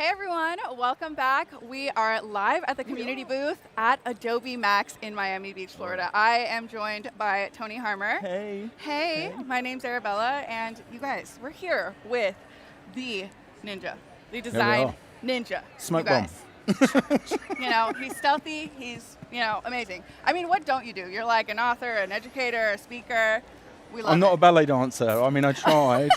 Hey everyone, welcome back. We are live at the community booth at Adobe Max in Miami Beach, Florida. I am joined by Tony Harmer. Hey, my name's Arabella, and you guys, we're here with the Ninja, the design Ninja. Smoke bomb. You know, he's stealthy, he's, amazing. I mean, what don't you do? You're like an author, an educator, a speaker. I'm not a ballet dancer. I mean, I tried.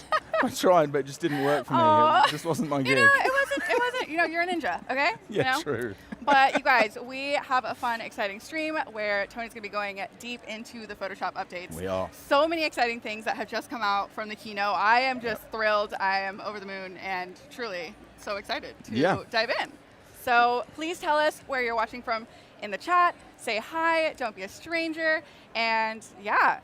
I tried, but it just didn't work for me. It just wasn't my gig. It wasn't, you're a ninja, okay? Yeah, true. But you guys, we have a fun, exciting stream where Tony's gonna be going deep into the Photoshop updates. We are. So many exciting things that have just come out from the keynote. I am just thrilled. I am over the moon and truly so excited to dive in. So please tell us where you're watching from in the chat. Say hi, don't be a stranger, and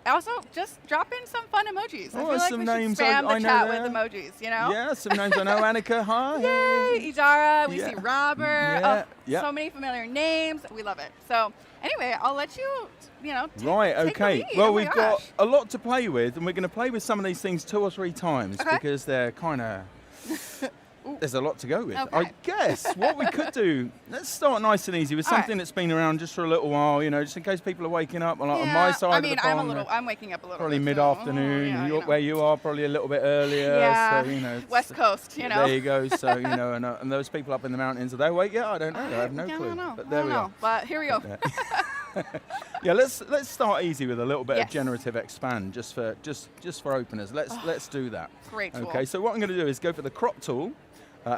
also just drop in some fun emojis. I feel like we should spam the chat with emojis, Yeah, some names I know. Annika, hi. Yay, Idara, we see Robert. So many familiar names. We love it. So anyway, I'll let you, take the lead. Well, we've got a lot to play with, and we're going to play with some of these things 2 or 3 times because they're kind of... There's a lot to go with. I guess what we could do, let's start nice and easy with something that's been around just for a little while, just in case people are waking up. Like on my side of the pond, I'm waking up a little probably bit. mid-afternoon. Where you are, probably a little bit earlier. Yeah, so, West Coast, There you go. So, and those people up in the mountains, are they awake yet? I don't know. I have no clue. But there we are. But here we go. Let's start easy with a little bit of generative expand, just for openers. Let's do that. Great tool. Okay, so what I'm going to do is go for the crop tool.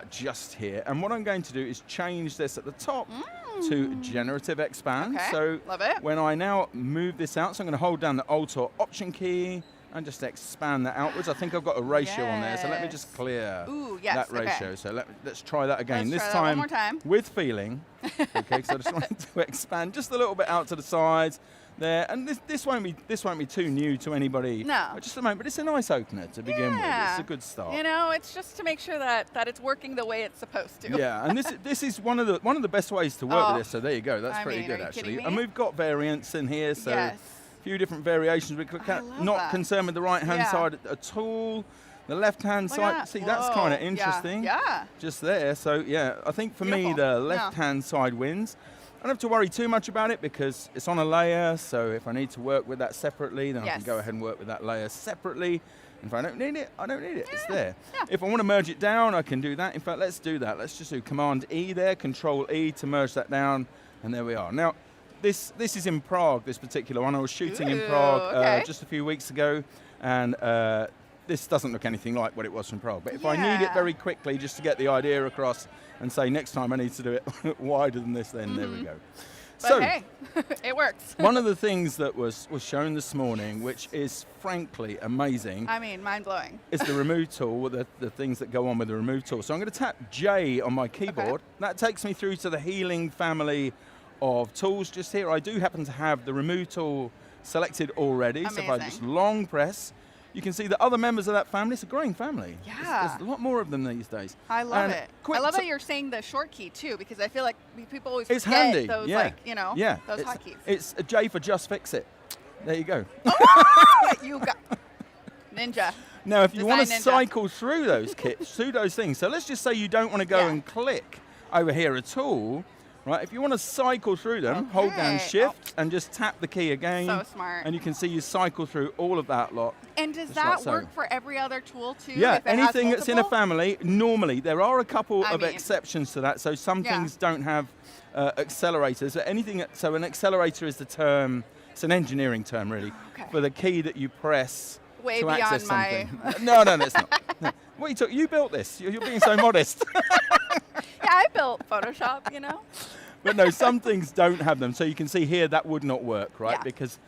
Just here, and what I'm going to do is change this at the top to generative expand. So love it. When I now move this out, so I'm going to hold down the Alt or Option key and just expand that outwards. I think I've got a ratio on there, so let me just clear that ratio. So let's try that again. Let's this try time one more time with feeling. Okay, so I just wanted to expand just a little bit out to the sides. There, and this won't be too new to anybody. No. Just a moment, but it's a nice opener to begin with. It's a good start. It's just to make sure that it's working the way it's supposed to. Yeah, and this is one of the best ways to work with this. So there you go. That's pretty good actually. And we've got variants in here, so a few different variations we could look at. Not concerned with the right hand side at all. The left hand side, see that's kind of interesting. Yeah. Just there. So yeah, I think for me the left hand side wins. I don't have to worry too much about it because it's on a layer, so if I need to work with that separately, then I can go ahead and work with that layer separately. And if I don't need it, I don't need it. It's there. Yeah. If I want to merge it down, I can do that. In fact, let's do that. Let's just do Command E there, Control E to merge that down, and there we are. Now, this is in Prague, this particular one. I was shooting in Prague just a few weeks ago, and this doesn't look anything like what it was from Prague. But if I need it very quickly just to get the idea across and say next time I need to do it wider than this, then there we go. But so, hey, it works. One of the things that was shown this morning, which is frankly amazing. I mean, mind-blowing. Is the remove tool, the things that go on with the remove tool. So I'm going to tap J on my keyboard. That takes me through to the healing family of tools just here. I do happen to have the remove tool selected already. Amazing. So if I just long press, you can see the other members of that family. It's a growing family. Yeah. There's a lot more of them these days. I love it. I love that you're saying the short key too, because I feel like people always forget handy. those, those hotkeys. It's a J for just fix it. There you go. You got Ninja. Now, if you want to cycle through those things, so let's just say you don't want to go and click over here at all. Right, if you want to cycle through them, hold down Shift and just tap the key again. So smart. And you can see you cycle through all of that lot. And does that work for every other tool too? Yeah, anything that's in a family, normally, there are a couple of exceptions to that. So some things don't have accelerators. So an accelerator is the term, it's an engineering term really, for the key that you press to access something. No, it's not. No. What you built this? You're being so modest. Yeah, I built Photoshop, But no, some things don't have them. So you can see here that would not work, right? Yeah. Because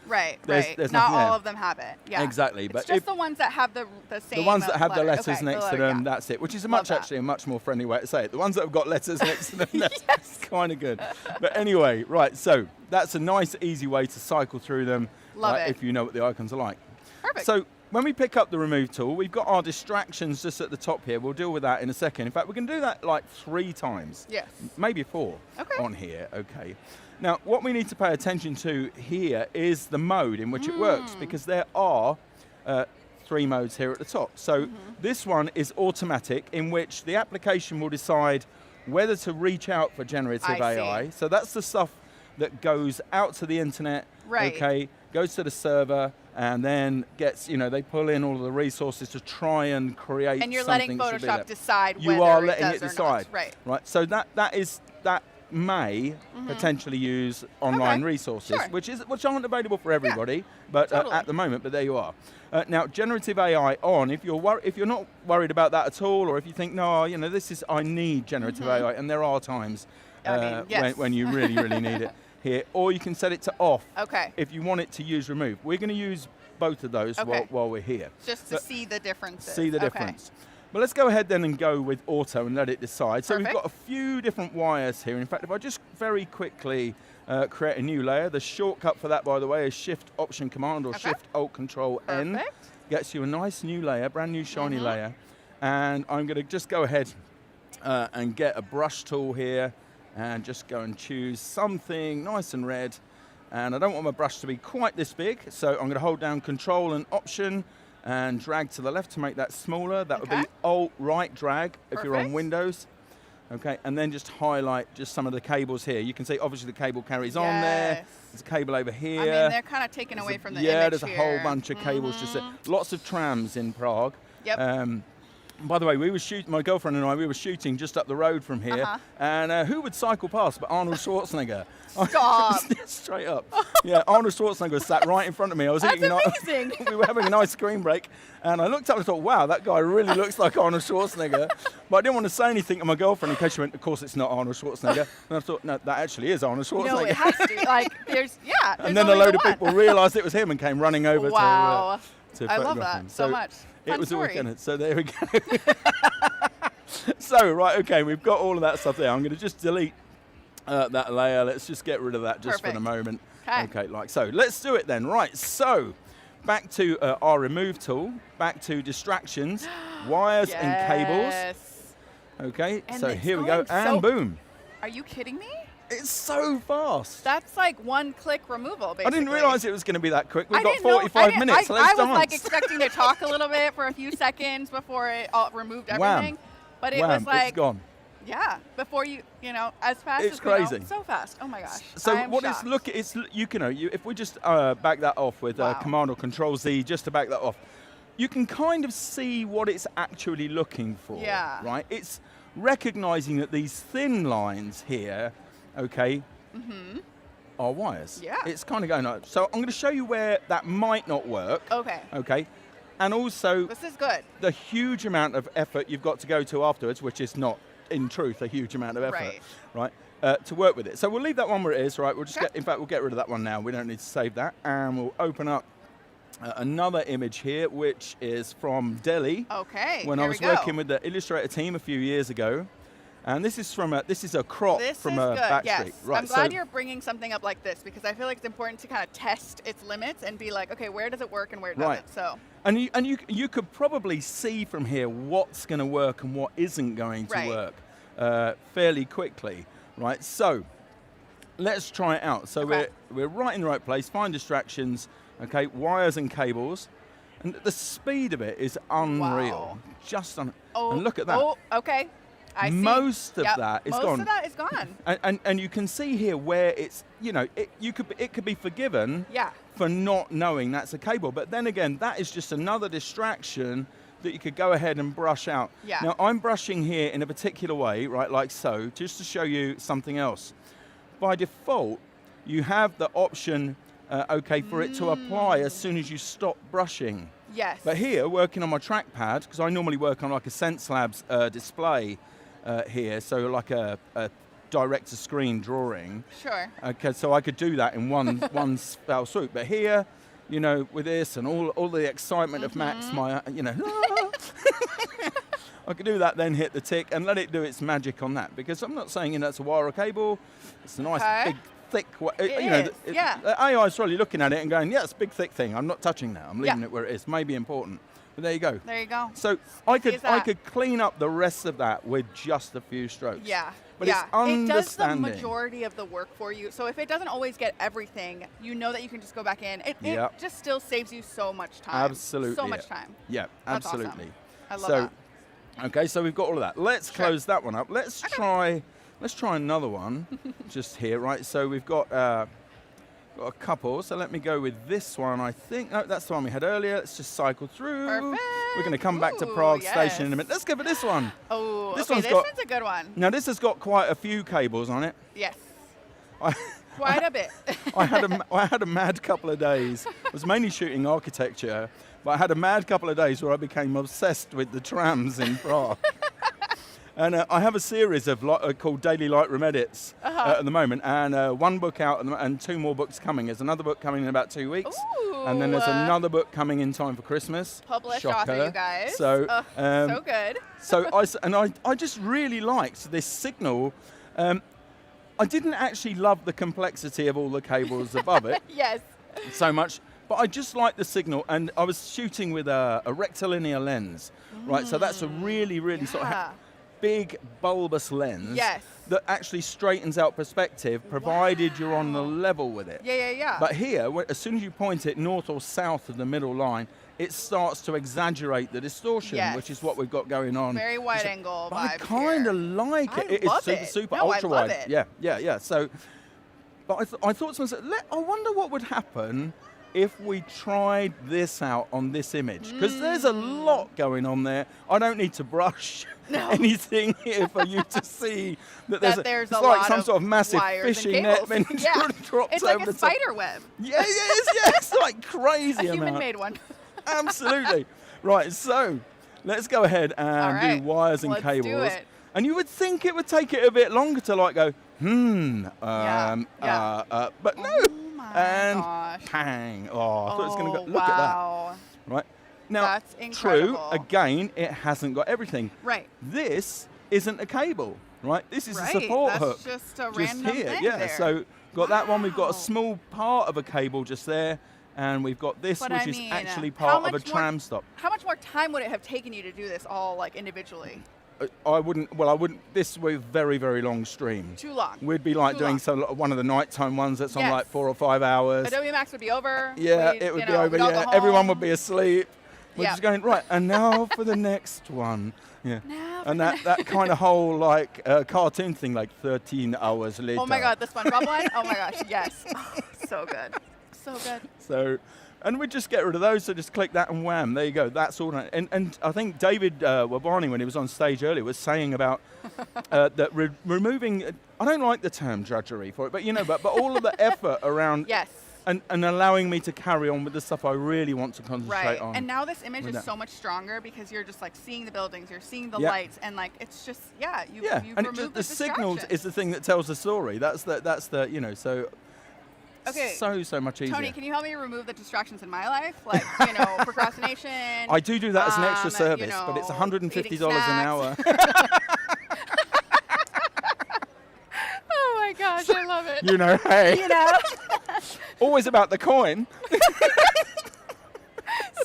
there's not all of them have it. Yeah, exactly. But it's just the ones that have the same. The ones that have the letters next to them, that's it. Which is actually a much more friendly way to say it. The ones that have got letters next to them, that's kind of good. But anyway, right. So that's a nice, easy way to cycle through them. Love it. If you know what the icons are like. Perfect. So when we pick up the remove tool, we've got our distractions just at the top here. We'll deal with that in a second. In fact, we can do that like 3 times. Yes. Maybe 4 on here. Okay. Now, what we need to pay attention to here is the mode in which it works, because there are 3 modes here at the top. So this one is automatic, in which the application will decide whether to reach out for generative AI. So that's the stuff that goes out to the internet, okay, goes to the server, and then gets, they pull in all of the resources to try and create something. And you're letting Photoshop decide whether you are letting it it does decide. or not. Right. So that may potentially use online resources, which aren't available for everybody, but at the moment. But there you are. Now, generative AI on. If you're not worried about that at all, or if you think, no, I need generative AI, and there are times when you really, really need it here, or you can set it to off. If you want it to use remove, we're going to use both of those while we're here. Just to see the differences. See the difference. But let's go ahead then and go with auto and let it decide. So we've got a few different wires here. In fact, if I just very quickly create a new layer, the shortcut for that, by the way, is Shift-Option-Command or Shift-Alt-Control-N. Gets you a nice new layer, brand new shiny layer. And I'm going to just go ahead and get a brush tool here and just go and choose something nice and red. And I don't want my brush to be quite this big, so I'm going to hold down Control and Option and drag to the left to make that smaller. That would be Alt-Right drag if you're on Windows. Okay, and then just highlight just some of the cables here. You can see obviously the cable carries on there. There's a cable over here. I mean, they're kind of taken away from the image Yeah, there's a whole bunch of cables just there. Lots of trams in Prague. By the way, my girlfriend and I, we were shooting just up the road from here, and who would cycle past but Arnold Schwarzenegger? Stop. Straight up. Yeah, Arnold Schwarzenegger sat right in front of me. I was eating amazing. We were having an ice cream break, and I looked up and thought, wow, that guy really looks like Arnold Schwarzenegger. But I didn't want to say anything to my girlfriend in case she went, of course it's not Arnold Schwarzenegger. And I thought, no, that actually is Arnold Schwarzenegger. No, it has to. There's and then a load of people realised it was him and came running over to I photograph love that him. so much. It was a weekend. So there we go. So, right, okay, we've got all of that stuff there. I'm going to just delete that layer. Let's just get rid of that just for the moment. Okay, like so. Let's do it then. Right, so back to our remove tool, back to distractions, wires and cables. Okay, and so here we go, and boom. Are you kidding me? It's so fast. That's like one-click removal, basically. I didn't realize it was going to be that quick. We've got 45 minutes. I was expecting to talk a little bit for a few seconds before it removed everything. Wham. But it was like, it's gone. Yeah, before as fast it's as crazy. So fast. Oh my gosh. So if we just back that off with Command or Control Z, just to back that off, you can kind of see what it's actually looking for. Yeah. Right. It's recognizing that these thin lines here, are wires. Yeah. It's kind of going on. So I'm going to show you where that might not work. Okay. And also, this is good. The huge amount of effort you've got to go to afterwards, which is not, in truth, a huge amount of effort, right? To work with it. So we'll leave that one where it is, right? We'll just we'll get rid of that one now. We don't need to save that, and we'll open up another image here, which is from Delhi. Okay. When I was working with the Illustrator team a few years ago. And this is a crop from a backstreet. Yes. Right, I'm glad you're bringing something up like this because I feel like it's important to kind of test its limits and be like, okay, where does it work and where doesn't? So. And you could probably see from here what's going to work and what isn't going to work fairly quickly, right? So let's try it out. So we're right in the right place. Find distractions. Okay, wires and cables, and the speed of it is unreal. Just and look at that. Oh, okay. I see. Most of that is gone. Most of that is gone. And you can see here where it's, it could be forgiven for not knowing that's a cable. But then again, that is just another distraction that you could go ahead and brush out. Yeah. Now, I'm brushing here in a particular way, right, like so, just to show you something else. By default, you have the option, for it to apply as soon as you stop brushing. Yes. But here, working on my trackpad, because I normally work on like a Sense Labs display here, so like a direct-to-screen drawing. Sure. Okay, so I could do that in one fell swoop. But here, with this and all the excitement of Max, I could do that, then hit the tick and let it do its magic on that. Because I'm not saying that's a wire or cable. It's a nice big thick. The AI is probably looking at it and going, yeah, it's a big thick thing. I'm not touching that. I'm leaving it where it is. Maybe important. But there you go. There you go. So I could clean up the rest of that with just a few strokes. Yeah. But it's understanding. It does the majority of the work for you. So if it doesn't always get everything, you know that you can just go back in. It just still saves you so much time. Absolutely. So much time. Yeah, That's absolutely. Awesome. I love that. Okay, so we've got all of that. Let's close that one up. Let's try another one just here, right? So we've got a couple. So let me go with this one, I think. No, that's the one we had earlier. Let's just cycle through. Perfect. We're going to come back to Prague Station in a minute. Let's go for this one. Oh, this one's a good one. Now, this has got quite a few cables on it. Yes. Quite a bit. I had a mad couple of days. I was mainly shooting architecture, but I had a mad couple of days where I became obsessed with the trams in Prague. And I have a series of called Daily Lightroom Edits at the moment, and one book out and 2 more books coming. There's another book coming in about 2 weeks, and then there's another book coming in time for Christmas. Published author, you guys. So, so good. So I just really liked this signal. I didn't actually love the complexity of all the cables above it. Yes. So much. But I just like the signal, and I was shooting with a rectilinear lens, right? So that's a really, really sort of big bulbous lens that actually straightens out perspective, provided you're on the level with it. Yeah. But here, as soon as you point it north or south of the middle line, it starts to exaggerate the distortion, which is what we've got going on. Very wide angle vibe. I kind of like it. It's super ultra wide. Yeah. So, but I thought to myself, I wonder what would happen if we tried this out on this image, because there's a lot going on there. I don't need to brush anything here for you to see that there's a like lot some of sort of massive fishing net then drops it's like over a the top. spider web. Yeah, it's like crazy. A human-made one. Absolutely. Right, so let's go ahead and do wires and cables. Do it. And you would think it would take it a bit longer to like go, but no. And gosh. Pang. Oh, I thought it was going to go. Look at that. Right. Now, that's incredible. True, again, it hasn't got everything. Right. This isn't a cable, right? This is a support hook. Just a random here. thing Yeah, there. so got that one. We've got a small part of a cable just there. And we've got this, which is actually part of a tram stop. How much more time would it have taken you to do this all like individually? I wouldn't. This was a very, very long stream. Too long. We'd be like doing one of the nighttime ones that's on like 4 or 5 hours. Adobe Max would be over. Yeah, it would be over. Yeah, everyone would be asleep. We're just going right, and now for the next one. Yeah, and that kind of whole like cartoon thing, like 13 hours later. Oh my God, the SpongeBob one. Oh my gosh, yes. Oh, so good. So good. So. And we just get rid of those, so just click that and wham, there you go. That's all. And I think David Wabani, when he was on stage earlier, was saying about that removing, I don't like the term drudgery for it, but but all of the effort around and allowing me to carry on with the stuff I really want to concentrate on. And now this image is so much stronger because you're just like seeing the buildings, you're seeing the lights, and like it's just, you've removed the signals is the thing that tells the story. That's the so. Okay. So much easier. Tony, can you help me remove the distractions in my life? Like, procrastination. I do that as an extra service, but it's $150 an hour. Oh my gosh, I love it. Hey. Always about the coin.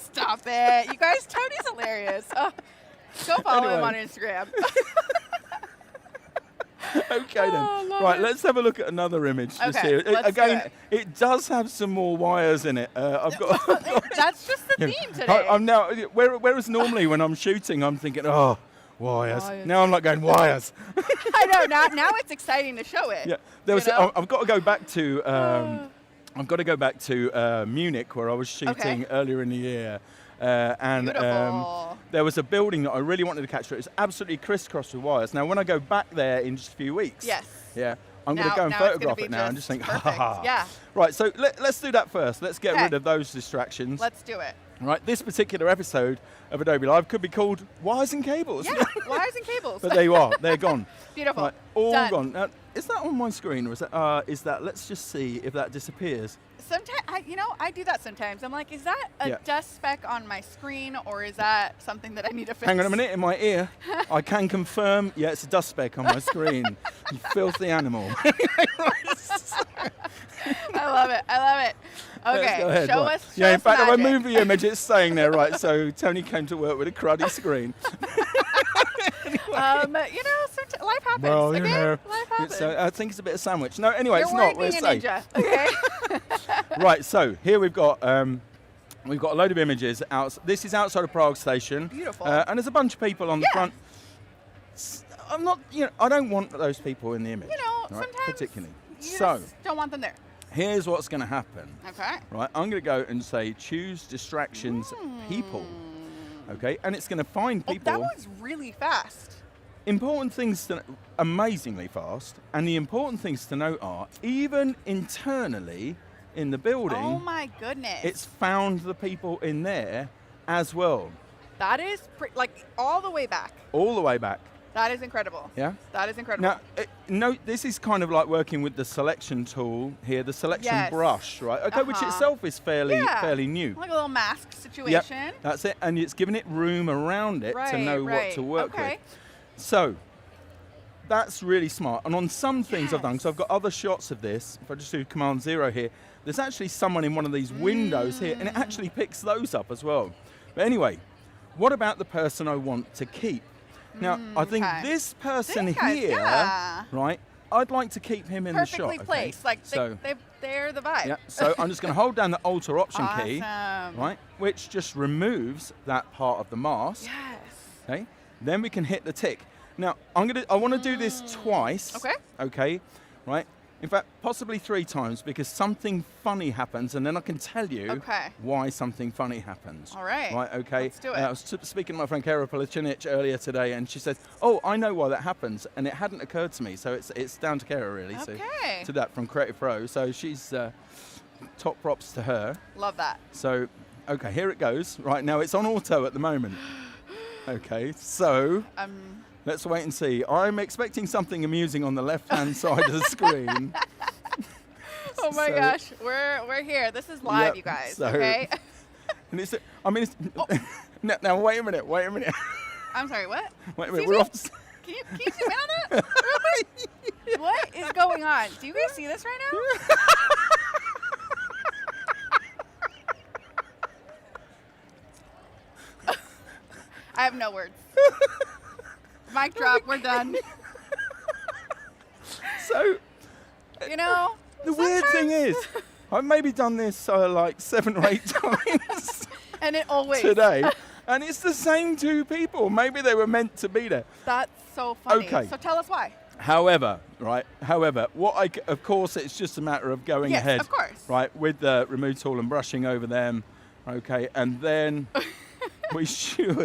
Stop it. You guys, Tony's hilarious. Go follow him on Instagram. Okay then. Right, let's have a look at another image just here. Again, it does have some more wires in it. I've got. That's just the theme today. I'm now. Whereas normally when I'm shooting, I'm thinking, wires. Now I'm like going wires. I know. Now it's exciting to show it. Yeah, I've got to go back to. I've got to go back to Munich, where I was shooting earlier in the year. And there was a building that I really wanted to capture. It's absolutely crisscrossed with wires. Now, when I go back there in just a few weeks, I'm going to go and photograph it now and just think, Yeah. Right, so let's do that first. Let's get rid of those distractions. Let's do it. Right, this particular episode of Adobe Live could be called Wires and Cables. Yeah, wires and cables. But there you are. They're gone. Beautiful. Right, all done. Gone. Now, is that on my screen, or is that? Let's just see if that disappears. Sometimes, I do that sometimes. I'm like, is that a dust speck on my screen, or is that something that I need to fix? Hang on a minute, in my ear, I can confirm, it's a dust speck on my screen. You filthy animal. I love it. Okay, show us. In fact, if I move the image, it's staying there, right? So Tony came to work with a cruddy screen. Life happens. Well, life happens. I think it's a bit of sandwich. No, anyway, it's not. We're safe. Ninja, okay? Right. So here we've got a load of images out. This is outside of Prague Station. Beautiful. And there's a bunch of people on the front. I'm not, I don't want those people in the image. Sometimes particularly. you just don't want them there. Here's what's going to happen. Okay. Right, I'm going to go and say choose distractions people. Okay, and it's going to find people. That was really fast. Important things amazingly fast, and the important things to note are even internally in the building. Oh my goodness! It's found the people in there as well. That is all the way back. All the way back. That is incredible. Yeah? That is incredible. Now, this is kind of like working with the selection tool here, the selection brush, right? Okay, which itself is fairly new. Like a little mask situation. Yep, that's it, and it's giving it room around it to know what to work with. So, that's really smart. And on some things I've done, because I've got other shots of this, if I just do Command 0 here, there's actually someone in one of these windows here, and it actually picks those up as well. But anyway, what about the person I want to keep? Now, I think this person here, right, I'd like to keep him in the shot. Perfectly placed. Like, they're the vibe. Yeah, so I'm just going to hold down the Alt or Option key, right, which just removes that part of the mask. Yes. Okay. Then we can hit the tick. Now, I want to do this twice. Okay. Okay, right? In fact, possibly 3 times, because something funny happens, and then I can tell you why something funny happens. All right. Right, okay. Let's do it. I was speaking to my friend Kara Policinic earlier today, and she said, oh, I know why that happens, and it hadn't occurred to me, so it's down to Kara, really. Okay. So, to that from Creative Pro, so she's top props to her. Love that. So, okay, here it goes. Right, now it's on auto at the moment. Okay, so... let's wait and see. I'm expecting something amusing on the left-hand side of the screen. Oh my gosh, we're here. This is live, you guys. Okay. And now wait a minute. I'm sorry. What? Wait a minute. We're off. Can you zoom in on that? Really? What is going on? Do you guys see this right now? I have no words. Mic drop, we're done. So, the weird thing is, I've maybe done this like 7 or 8 times. And it always. Today. And it's the same 2 people. Maybe they were meant to be there. That's so funny. Okay. So tell us why. However, of course, it's just a matter of going ahead. Yes, of course. Right, with the remove tool and brushing over them. Okay, and then... We should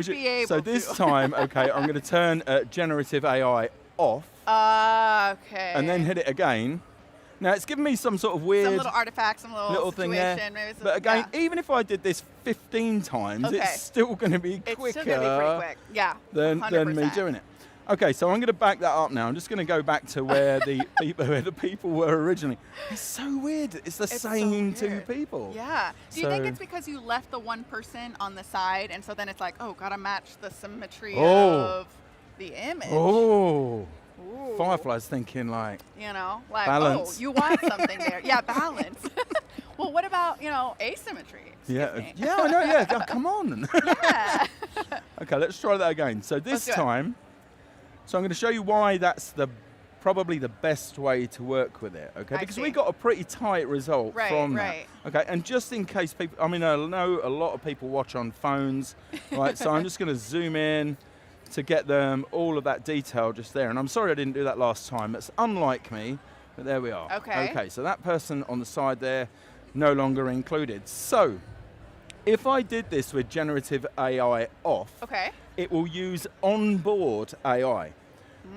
be able to. So this time, I'm going to turn Generative AI off. Okay. And then hit it again. Now, it's giving me some sort of weird... some little artifact, some little thing there. Maybe some, but again, even if I did this 15 times, it's still going to be quicker still gonna be pretty quick. Yeah, than me doing it. Okay, so I'm going to back that up now. I'm just going to go back to where the people were originally. It's so weird. It's the same 2 people. Yeah. Do you think it's because you left the one person on the side, and so then it's like, oh, gotta match the symmetry of the image? Oh. Ooh. Firefly's thinking like, balance. Oh, you want something there. Yeah, balance. Well, what about, asymmetry? Yeah, I know. Yeah, come on. Yeah. Okay, let's try that again. So this time. So I'm going to show you why that's probably the best way to work with it, okay? Because we got a pretty tight result from that. Okay, and just in case people, I know a lot of people watch on phones, right? So I'm just going to zoom in to get them all of that detail just there. And I'm sorry I didn't do that last time. It's unlike me, but there we are. Okay, so that person on the side there, no longer included. So if I did this with Generative AI off, it will use onboard AI.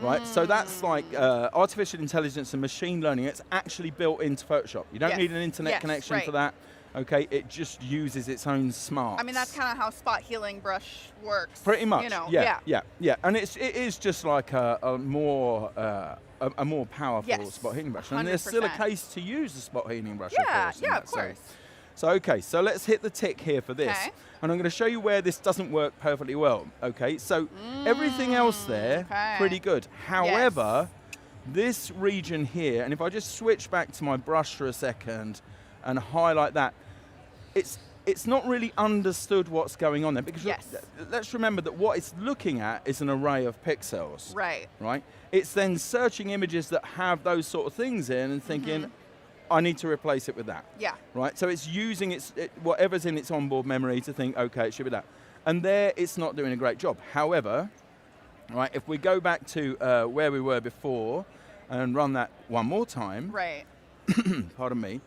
Right, so that's like artificial intelligence and machine learning. It's actually built into Photoshop. You don't need an internet connection for that. Okay, it just uses its own smarts. That's kind of how spot healing brush works. Pretty much. Yeah. And it is just like a more powerful spot healing brush. 100%. And there's still a case to use the spot healing brush. Of course. So okay, so let's hit the tick here for this. And I'm going to show you where this doesn't work perfectly well. Okay, so everything else there, pretty good. However, this region here, and if I just switch back to my brush for a second and highlight that, it's not really understood what's going on there. Because let's remember that what it's looking at is an array of pixels. Right? It's then searching images that have those sort of things in and thinking, I need to replace it with that. Right? So it's using whatever's in its onboard memory to think, okay, it should be that. And there, it's not doing a great job. However, Right, if we go back to where we were before and run that one more time. Right. Pardon me.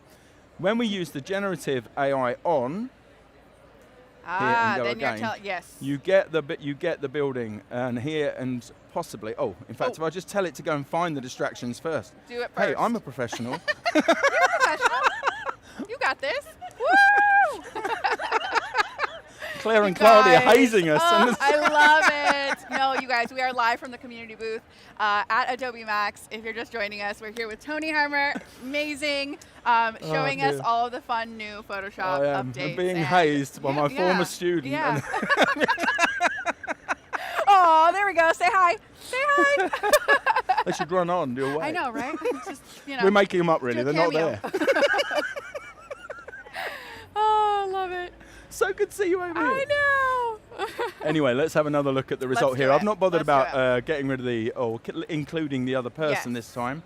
When we use the generative AI on, then you get the building and here and possibly. Oh, in fact, if I just tell it to go and find the distractions first. Do it first. Hey, I'm a professional. You're a professional. You got this. Woo! Claire and Claudia hazing us. Oh, I love it. No, you guys, we are live from the community booth at Adobe Max. If you're just joining us, we're here with Tony Harmer, amazing, showing us all of the fun new Photoshop updates. I'm being hazed by my former student. Yeah. Oh, there we go. Say hi. Say hi. They should run on, do away. I know, right? Just, we're making them up, really. They're not there. Oh, I love it. So good to see you over here. I know. Anyway, let's have another look at the result here. I've not bothered about getting rid of including the other person this time.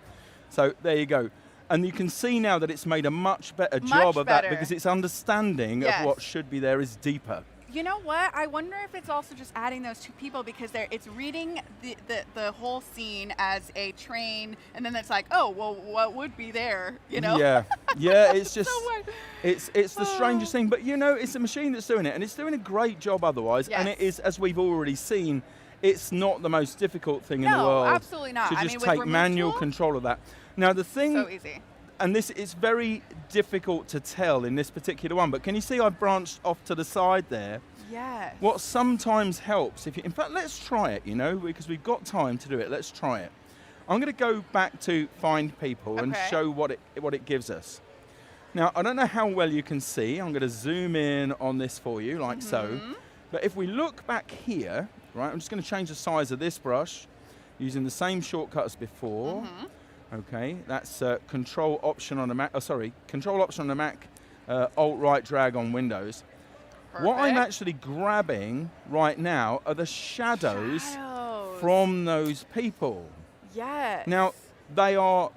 So there you go. And you can see now that it's made a much better job of that because its understanding of what should be there is deeper. You know what? I wonder if it's also just adding those two people because it's reading the whole scene as a train, and then it's like, oh, well, what would be there? You know? Yeah, it's just it's the strangest thing, but it's a machine that's doing it, and it's doing a great job otherwise. And it is, as we've already seen, it's not the most difficult thing in the world. No, absolutely not. To just take manual control of that. Now the thing. So easy. And this is very difficult to tell in this particular one, but can you see I've branched off to the side there? Yes. What sometimes helps, in fact, let's try it, because we've got time to do it. Let's try it. I'm going to go back to find people and show what it gives us. Now, I don't know how well you can see. I'm going to zoom in on this for you, like so. But if we look back here, right, I'm just going to change the size of this brush using the same shortcut as before. Okay, that's Control Option on the Mac. Control Option on the Mac, Alt Right drag on Windows. Perfect. What I'm actually grabbing right now are the shadows from those people. Yes. Now they are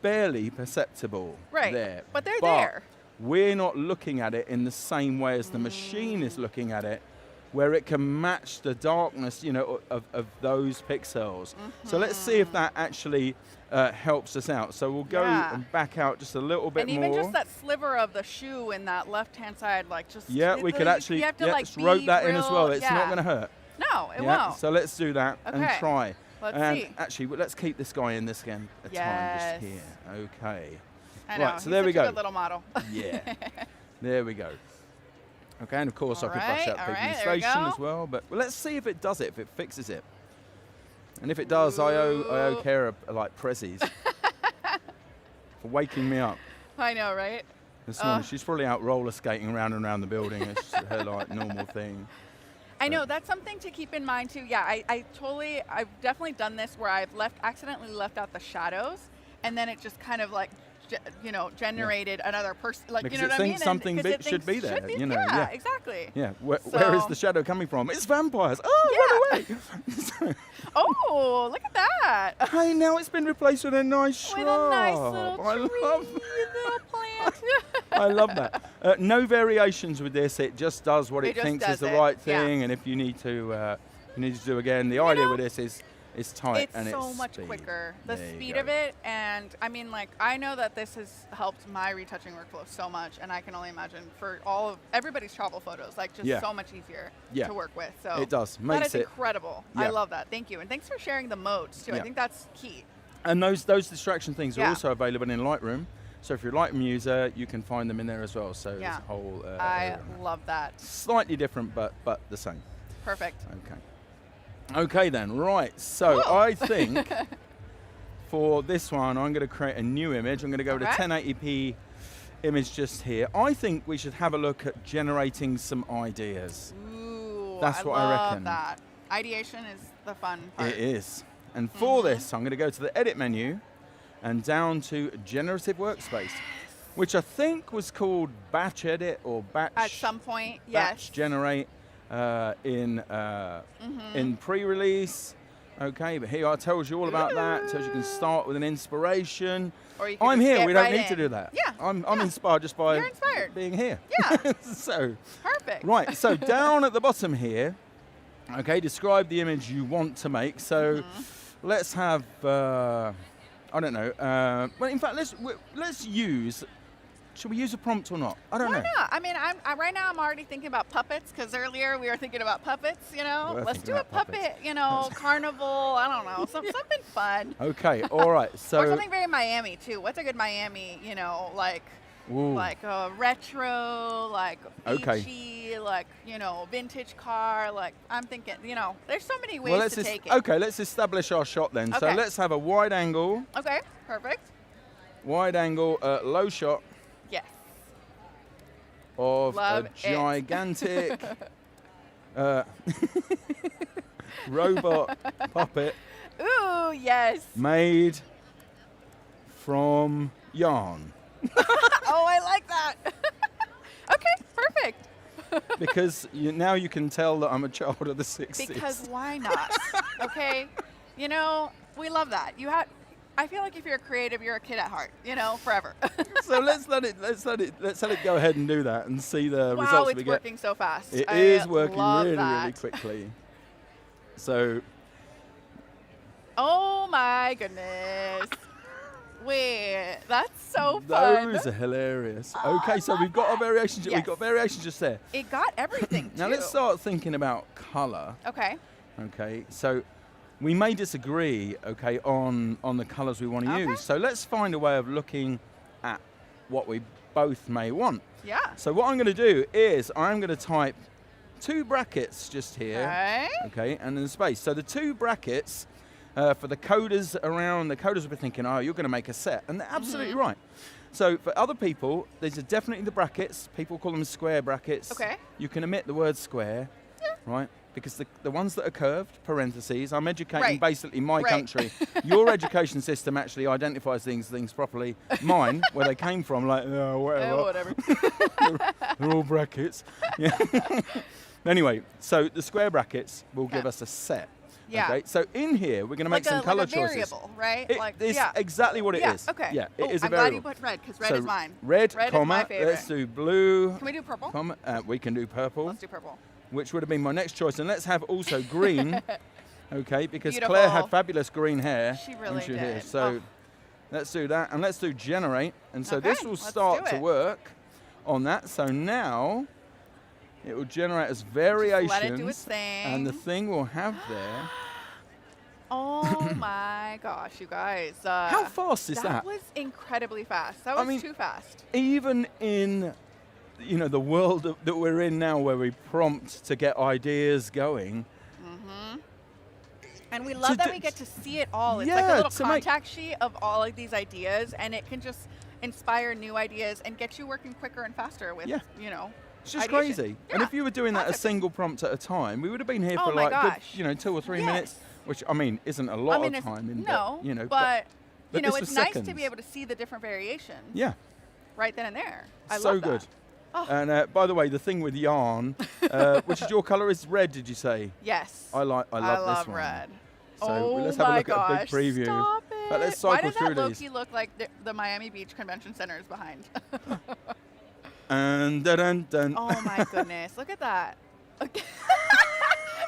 barely perceptible there, but they're there. We're not looking at it in the same way as the machine is looking at it, where it can match the darkness, of those pixels. So let's see if that actually helps us out. So we'll go and back out just a little bit more. And even just that sliver of the shoe in that left-hand side, we could actually just rope that in as well. It's not going to hurt. No, it won't. So let's do that and try. Let's see. Actually, let's keep this guy in this again a time just here. Okay. I know. Right, so there we go. He's a good little model. Yeah. There we go. Okay, and of course I could brush out pigmentation as well, but let's see if it does it, if it fixes it. And if it does, I owe Kara like prezzies for waking me up. I know, right? This morning, she's probably out roller skating around and around the building. It's her like normal thing. I know, that's something to keep in mind too. Yeah, I've definitely done this where I've accidentally left out the shadows, and then it just kind of like, generated another person. Like, because you know what I mean? Something big should be there. Yeah, exactly. Yeah, where is the shadow coming from? It's vampires. Oh, run away! Oh, look at that! Hey, now it's been replaced with a nice shrub. With a nice little tree, little plant. I love that. No variations with this. It just does what it thinks is the right thing, and if you need to, do again. The idea with this is it's tight and it's so much quicker. The speed of it, and I mean, I know that this has helped my retouching workflow so much, and I can only imagine for everybody's travel photos, so much easier to work with. So it does. That is incredible. I love that. Thank you, and thanks for sharing the modes too. I think that's key. And those distraction things are also available in Lightroom. So if you're a Lightroom user, you can find them in there as well. So there's a whole. I love that. Slightly different, but the same. Perfect. Okay then, right. So I think for this one, I'm going to create a new image. I'm going to go with a 1080p image just here. I think we should have a look at generating some ideas. Ooh, that's what I reckon. That. Ideation is the fun part. It is. And for this, I'm going to go to the edit menu and down to Generative Workspace, which I think was called Batch Edit or Batch. At some point, Batch Generate. In pre-release, but here it tells you all about that. Tells you can start with an inspiration. Or you can I'm here. We don't need to do that. Yeah, I'm inspired just by being here. Yeah. So perfect. Right. So down at the bottom here, Okay, describe the image you want to make. So let's have, I don't know. Well, in fact, let's use. Should we use a prompt or not? I don't know. Why not? I mean, right now I'm already thinking about puppets because earlier we were thinking about puppets. Let's do a puppet. Carnival. I don't know, something fun. Okay, all right. So or something very Miami too. What's a good Miami? Like a retro, like beachy, like vintage car. Like I'm thinking, there's so many ways to take it. Okay, let's establish our shot then. Okay. So let's have a wide angle. Okay, perfect. Wide angle, low shot. Yes. Of a gigantic robot puppet. Ooh, yes. Made from yarn. Oh, I like that. Okay, perfect. Because now you can tell that I'm a child of the 60s. Because why not? Okay, we love that. I feel like if you're a creative, you're a kid at heart. Forever. So let's let it go ahead and do that and see the results we get. Wow, it's working so fast. It is working really quickly. So. Oh my goodness. Wait, that's so fun. Those are hilarious. Okay, so we've got our variations. Yes. We've got variations just there. It got everything. Now let's start thinking about color. Okay. Okay, so we may disagree, okay, on the colors we want to use. So let's find a way of looking at what we both may want. Yeah. So what I'm going to do is I'm going to type 2 brackets just here. Okay, and in the space. So the 2 brackets. For the coders around, the coders will be thinking, oh, you're going to make a set. And they're absolutely right. So for other people, these are definitely the brackets. People call them square brackets. Okay. You can omit the word square, right? Because the ones that are curved, parentheses, I'm educating basically my country. Your education system actually identifies things properly. Mine, where they came from, like, whatever. They're all brackets. Yeah. Anyway, so the square brackets will give us a set. Yeah. Okay, so in here, we're going to make some color choices. Like a variable, right? It's exactly what it is. Okay. Yeah, it is a variable. I'm glad you put red, because red is mine. Red, is my favorite. Let's do blue. Can we do purple? We can do purple. Let's do purple. Which would have been my next choice. And let's have also green, okay, because Beautiful. Claire had fabulous green hair. She really did. Here. So let's do that. And let's do generate. And so this will start to work on that. So now it will generate as variations. Just let it do its thing. And the thing will have there. Oh my gosh, you guys. How fast is that? That was incredibly fast. That was too fast. Even in the world that we're in now where we prompt to get ideas going. And we love that we get to see it all. It's like a little contact sheet of all of these ideas, and it can just inspire new ideas and get you working quicker and faster with, It's just ideation. crazy. Yeah. And if you were doing that a single prompt at a time, we would have been here for good, 2 or 3 minutes. Which, isn't a lot of time. But it's nice to be able to see the different variations. Yeah. Right then and there. I so love that. good. Oh. And by the way, the thing with yarn, which is your color, is red, did you say? Yes. I love this one. Red. So let's have a look at a big preview. Stop it. But let's cycle through these. Why does that look like the Miami Beach Convention Center is behind? And dun. Oh my goodness. Look at that.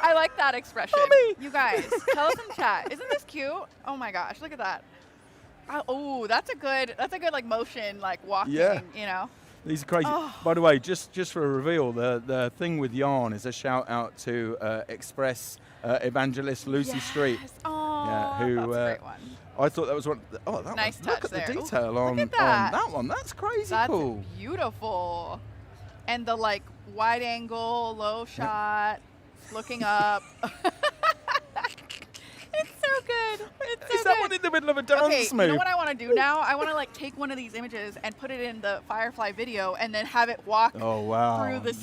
I like that expression. Mommy. You guys, tell us in chat. Isn't this cute? Oh my gosh, look at that. Oh, that's a good like motion, like walking, These are crazy. Oh. By the way, just for a reveal, the thing with yarn is a shout out to Express evangelist Lucy Street. Oh, who, that's a great one. I thought that was one. Oh, that nice one. touch Look at there. the detail on that one. That's crazy cool. That's beautiful. And the like wide angle, low shot, looking up. It's so good. Is that one in the middle of a dance move? You know what I want to do now? I want to like take one of these images and put it in the Firefly video, and then have it walk through the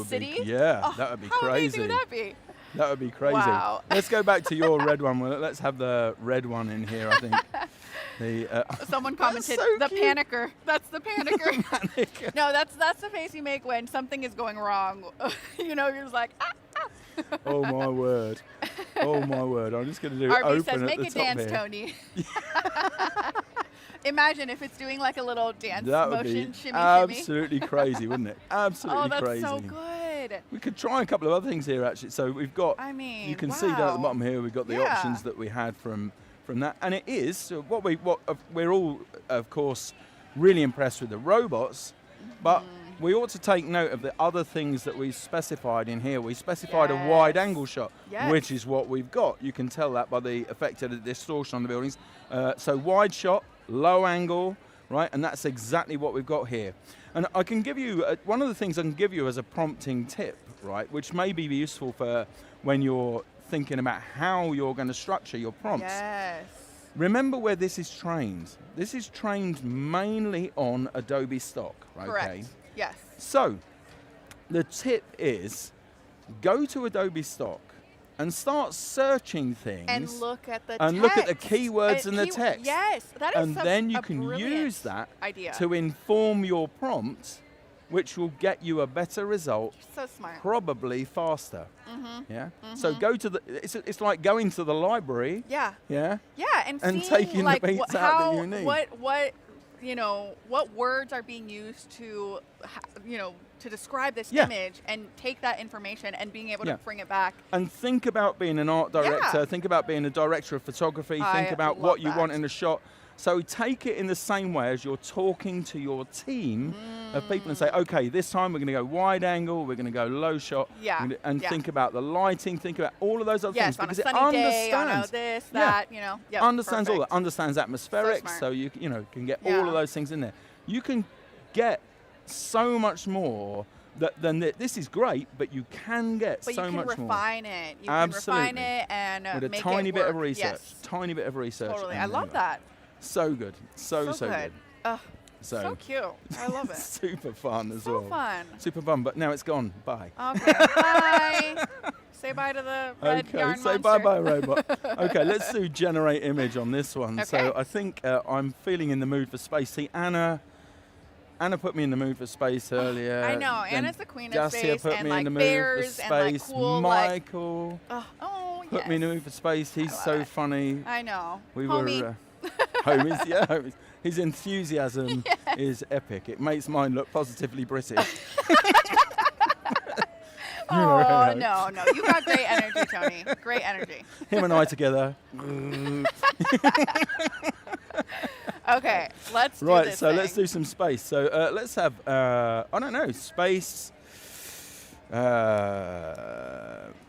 city. That would be crazy. How amazing would that be? That would be crazy. Wow. Let's go back to your red one. Let's have the red one in here, I think. Someone commented, the panicker. That's the panicker. No, that's the face you make when something is going wrong. You're just like, Oh my word. I'm just going to do RB open says, at make the it top dance, here. Tony. Imagine if it's doing like a little dance that would motion, be shimmy, absolutely crazy, wouldn't it? Absolutely crazy. Oh, that's so good. We could try a couple of other things here, actually. So we've got, you can see down at the bottom here, we've got the options that we had from that. And it is, so we're all, of course, really impressed with the robots, but we ought to take note of the other things that we specified in here. We specified a wide angle shot, which is what we've got. You can tell that by the effect of the distortion on the buildings. So wide shot, low angle, right? And that's exactly what we've got here. And I can give you, one of the things I can give you as a prompting tip, right, which may be useful for when you're thinking about how you're going to structure your prompts. Yes. Remember where this is trained. This is trained mainly on Adobe stock, right? Correct. Yes. So, the tip is, go to Adobe stock and start searching things. And look at the and text. look at the keywords and the text. Yes, that is and then you can use that to inform your prompt, which will get you a better result. So smart. Probably faster. Yeah. So go to the. It's like going to the library. Yeah. Yeah. Yeah, and taking like the beats out that you need. What words are being used to, to describe this image, and take that information and being able to bring it back. And think about being an art director. Yeah. Think about being a director of photography. Think about what you want in a shot. So take it in the same way as you're talking to your team of people and say, okay, this time we're going to go wide angle, we're going to go low shot, and think about the lighting, think about all of those other things. On because a sunny it day, understands this, that, understands all perfect. that, understands atmospherics, so you can get all of those things in there. You can get so much more than this is great, but you can get so much more. But you can refine it. You Absolutely. can refine it and with a make tiny it bit work. of research. Yes. Tiny bit of research. Totally. I love that. So good. So good. So cute. I love it. Super fun as well. So fun. Super fun, but now it's gone. Bye. Okay. Bye. Say bye to the red yarn say monster. bye-bye, robot. Okay, let's do generate image on this one. Okay. So I think I'm feeling in the mood for space. See, Anna put me in the mood for space earlier. I know. Then Anna's the queen of Dacia space, put and me like in the mood bears, for and like space. cool, Michael put me in the mood for space. He's so funny. I know. We Homie. were homies. Yeah, homies. His enthusiasm is epic. It makes mine look positively British. No. You got great energy, Tony. Great energy. Him and I together. Okay, let's do right, this so thing. let's do some space. So let's have, I don't know, space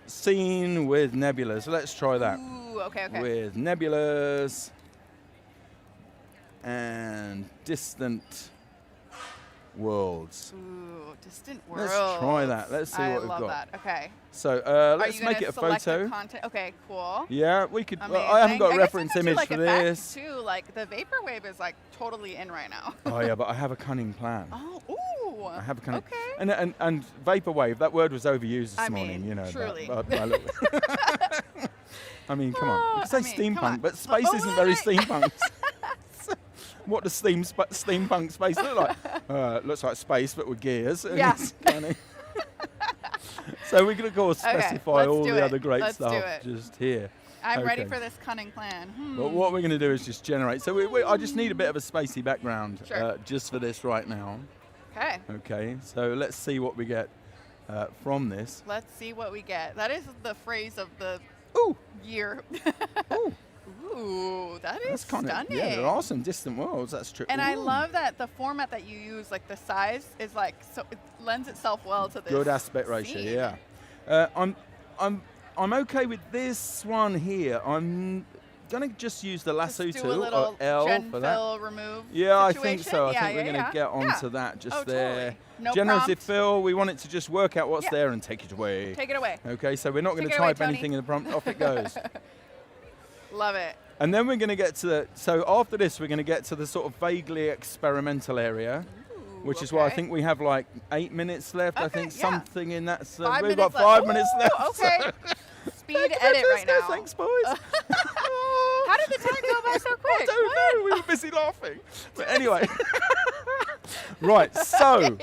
scene with nebulas. Let's try that. Ooh, okay. With nebulas and distant worlds. Ooh, distant worlds. Let's try that. Let's see what we've got. I love that. Okay. So let's make it a photo. Okay, cool. Yeah, we could. Amazing. I haven't got a I reference guess image like for this. Too, like the vaporwave is like totally in right now. Oh yeah, but I have a cunning plan. Oh, ooh. I have a cunning. Okay. And vaporwave. That word was overused this morning. Truly. I mean, come on. You can say steampunk, but space isn't very right. steampunk. What does steampunk space look like? It looks like space, but with gears. Yeah. So we can, of course, specify all the other great Let's stuff just here. I'm ready for this cunning plan. But what we're going to do is just generate. So I just need a bit of a spacey background just for this right now. Okay. Okay, so let's see what we get from this. Let's see what we get. That is the phrase of the year. Ooh, that's stunning. Yeah, there are some distant worlds. That's true. And I love that the format that you use, like the size, is like so it lends itself well to this. Good aspect ratio. scene. Yeah. I'm okay with this one here. I'm gonna just use the lasso tool or L for that. Fill remove. Yeah, situation. I think so. I think we're gonna get onto that just there. Generative fill. We want it to just work out what's there and take it away. Take it away. Okay, so we're not going to type anything in the prompt. Off it goes. Love it. And then we're going to get to so after this, we're going to get to the sort of vaguely experimental area, which is why I think we have like 8 minutes left. I think something in that. So we've got 5 minutes left. Okay. Speed edit right now. Thanks, boys. How did the time go by so quick? I don't know. We were busy laughing. But anyway. Right. So.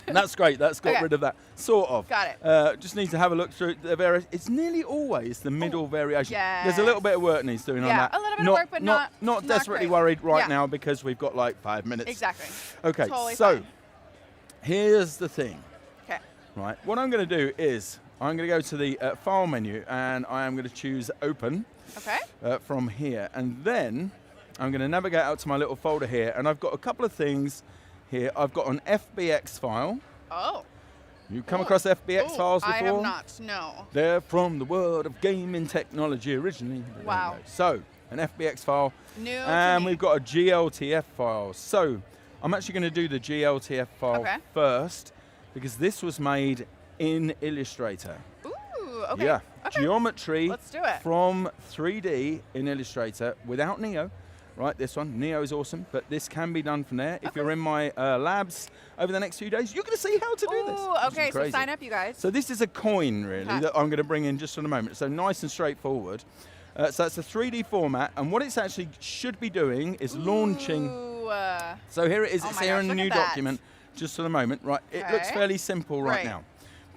That's great. That's got rid of that. Sort of. Got it. Just need to have a look through the various. It's nearly always the middle variation. Yes. There's a little bit of work needs doing on that. A little bit of work, but not desperately crazy. worried right now because we've got like 5 minutes. Exactly. Okay. Totally so fine. here's the thing. Okay. Right, what I'm going to do is I'm going to go to the File menu, and I am going to choose Open from here. And then I'm going to navigate out to my little folder here, and I've got a couple of things here. I've got an FBX file. Oh. You come across FBX files before? I have not, no. They're from the world of gaming technology originally. Wow. So, an FBX file. New and we've got a GLTF file. So, I'm actually going to do the GLTF file first, because this was made in Illustrator. Ooh, okay. Yeah, geometry Let's do it. from 3D in Illustrator without Neo. Right, this one, Neo is awesome, but this can be done from there. If you're in my labs over the next few days, you're going to see how to do this. Okay, so sign up, you guys. So this is a coin, really, that I'm going to bring in just in a moment. So nice and straightforward. So it's a 3D format, and what it's actually should be doing is launching. So here it is. It's here in the new document, just in a moment. Right, it looks fairly simple right now,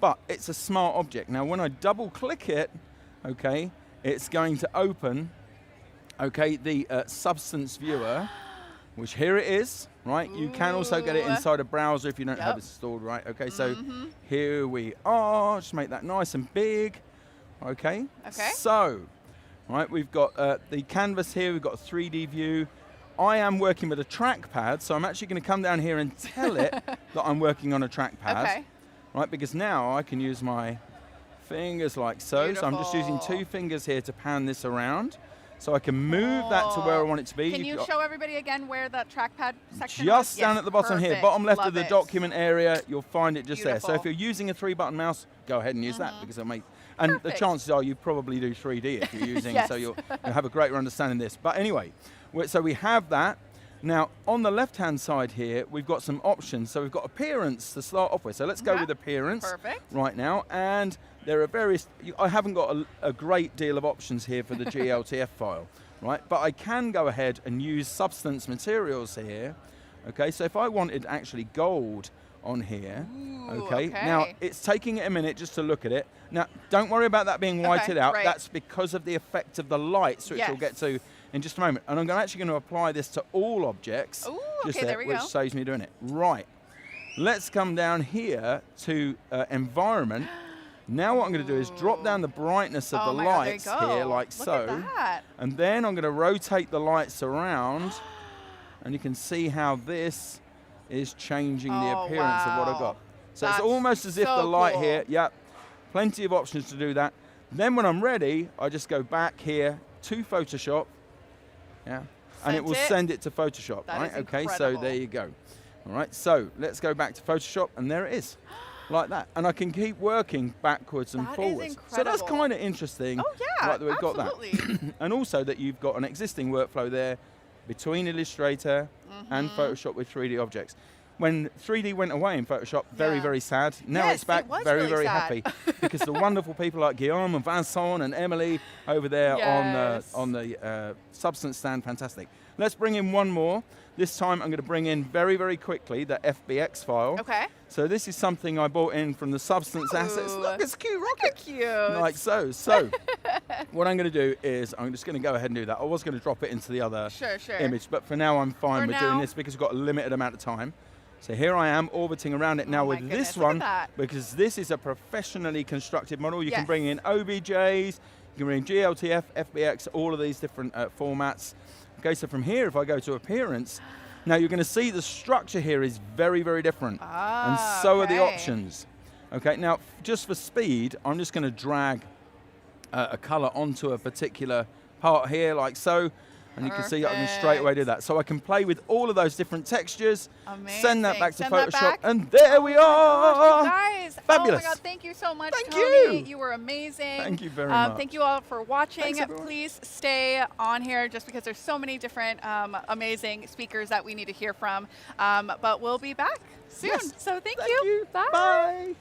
but it's a smart object. Now, when I double-click it, okay, it's going to open. Okay, the substance viewer, which here it is, right? You can also get it inside a browser if you don't have it installed, right? Okay, so here we are. Just make that nice and big. Okay. So, right, we've got the canvas here. We've got a 3D view. I am working with a trackpad, so I'm actually going to come down here and tell it that I'm working on a trackpad, right? Because now I can use my fingers like so. Beautiful. So I'm just using 2 fingers here to pan this around. So I can move that to where I want it to be. Can you show everybody again where that trackpad section just is? down at the bottom here, bottom left of the document area, you'll find it just Beautiful. there. So if you're using a 3-button mouse, go ahead and use that, because it'll make, and the chances are you probably do 3D if you're using, so you'll have a greater understanding of this. But anyway, so we have that. Now, on the left-hand side here, we've got some options. So we've got appearance to start off with. So let's go with appearance right now. And there are various, I haven't got a great deal of options here for the GLTF file, right? But I can go ahead and use substance materials here. Okay, so if I wanted actually gold on here, now it's taking it a minute just to look at it. Now, don't worry about that being whited out. That's because of the effect of the lights, which we'll get to in just a moment. And I'm actually going to apply this to all objects, which saves me doing it. Right, let's come down here to environment. Now what I'm going to do is drop down the brightness of the lights here, like so. And then I'm going to rotate the lights around, and you can see how this is changing the appearance of what I've got. So it's almost as if the light here, plenty of options to do that. Then when I'm ready, I just go back here to Photoshop, and it will send it to Photoshop, right? Okay, so there you go. All right, so let's go back to Photoshop, and there it is, like that. And I can keep working backwards and forwards. So that's kind of interesting, right, that we've got that. And also that you've got an existing workflow there between Illustrator and Photoshop with 3D objects. When 3D went away in Photoshop, very, very sad. Now it's back, very, really very happy, because the wonderful people like Guillaume and Vincent and Emily over there on the substance stand, fantastic. Let's bring in one more. This time I'm going to bring in very, very quickly the FBX file. So this is something I bought in from the substance assets. Look, it's a cute rocket. Cute. Like so. So what I'm going to do is I'm just going to go ahead and do that. I was going to drop it into the other image, but for now I'm fine with doing this because we've got a limited amount of time. So here I am orbiting around it now with this one, because this is a professionally constructed model. You can bring in OBJs, you can bring in GLTF, FBX, all of these different formats. Okay, so from here, if I go to appearance, now you're going to see the structure here is very, very different, and so are the options. Okay, now just for speed, I'm just going to drag a color onto a particular part here, like so. And you can see I can straight away do that. So I can play with all of those different textures, send that back to Photoshop, and there we are. Guys, fabulous. Oh my God, thank you so much, Thank Tony. you. You were amazing. Thank you very much. Thank you all for watching. Thanks, Please stay on here just because there's so many different amazing speakers that we need to hear from. But we'll be back soon. So thank you. Bye. Bye.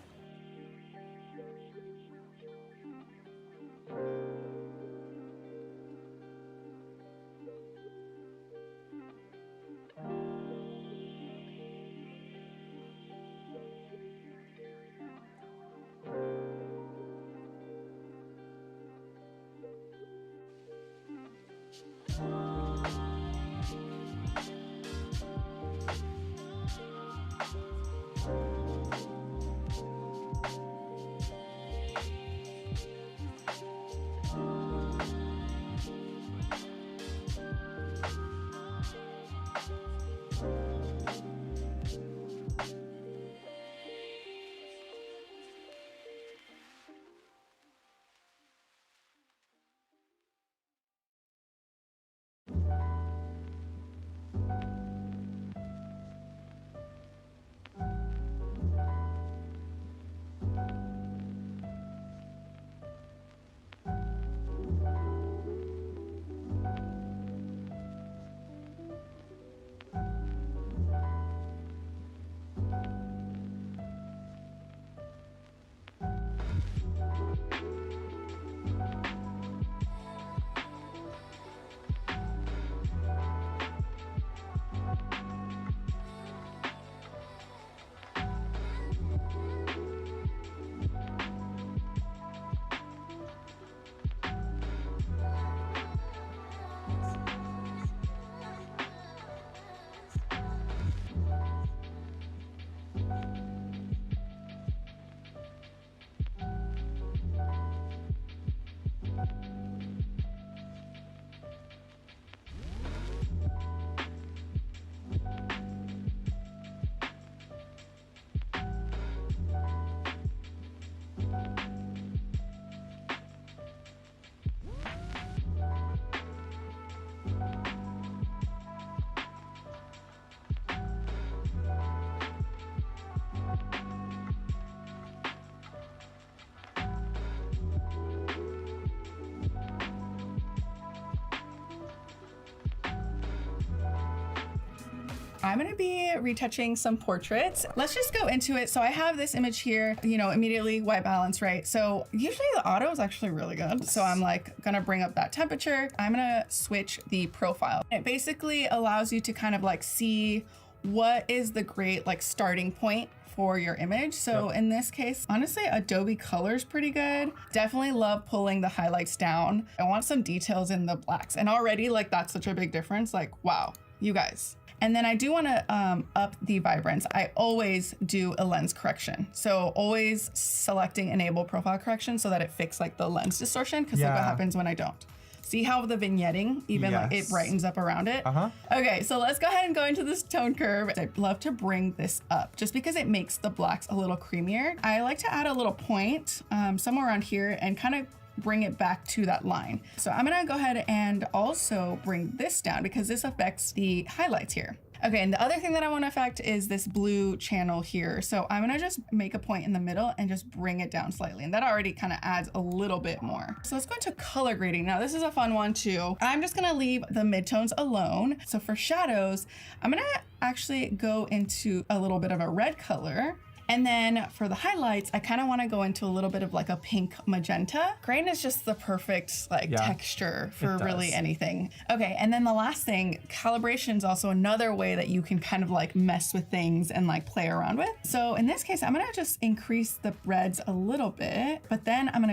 I'm gonna be retouching some portraits. Let's just go into it. So I have this image here, you know, immediately white balance, right? So usually the auto is actually really good. So I'm like gonna bring up that temperature. I'm gonna switch the profile. It basically allows you to kind of like see what is the great like starting point for your image. So in this case, honestly, Adobe Color is pretty good. Definitely love pulling the highlights down. I want some details in the blacks. And already like that's such a big difference. Like, wow, you guys. And then I do want to up the vibrance. I always do a lens correction. So always selecting enable profile correction so that it fixes like the lens distortion, because look what happens when I don't. See how the vignetting, even like it brightens up around it? Okay, so let's go ahead and go into this tone curve. I'd love to bring this up just because it makes the blacks a little creamier. I like to add a little point somewhere around here and kind of bring it back to that line. So I'm gonna go ahead and also bring this down because this affects the highlights here. Okay, and the other thing that I want to affect is this blue channel here. So I'm gonna just make a point in the middle and just bring it down slightly. And that already kind of adds a little bit more. So let's go into color grading. Now this is a fun one too. I'm just gonna leave the midtones alone. So for shadows, I'm gonna actually go into a little bit of a red color. And then for the highlights, I kind of want to go into a little bit of like a pink magenta. Grain is just the perfect like texture for really anything. Okay, and then the last thing, calibration is also another way that you can kind of like mess with things and like play around with. So in this case, I'm gonna just increase the reds a little bit, but then I'm gonna